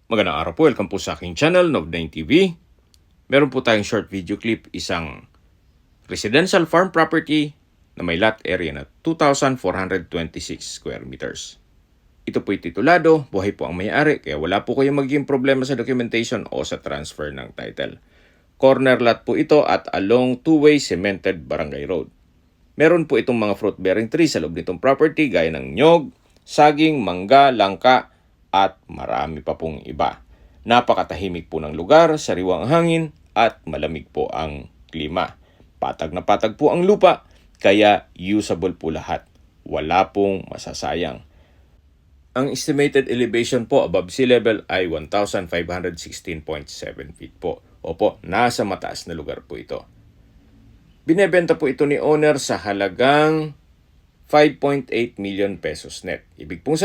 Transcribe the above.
Magandang araw po, welcome po sa aking channel, Nov9 TV. Meron po tayong short video clip, isang residential farm property na may lot area na 2,426 square meters. Ito po'y titulado, buhay po ang may-ari, kaya wala po kayong magiging problema sa documentation o sa transfer ng title. Corner lot po ito at along two-way cemented barangay road. Meron po itong mga fruit-bearing trees sa loob nitong property gaya ng nyog, saging, mangga, langka, at marami pa pong iba. Napakatahimik po ng lugar, sariwang hangin at malamig po ang klima. Patag na patag po ang lupa, kaya usable po lahat. Wala pong masasayang. Ang estimated elevation po above sea level ay 1,516.7 feet po. Opo, nasa mataas na lugar po ito. Binebenta po ito ni owner sa halagang 5.8 million pesos net. Ibig pong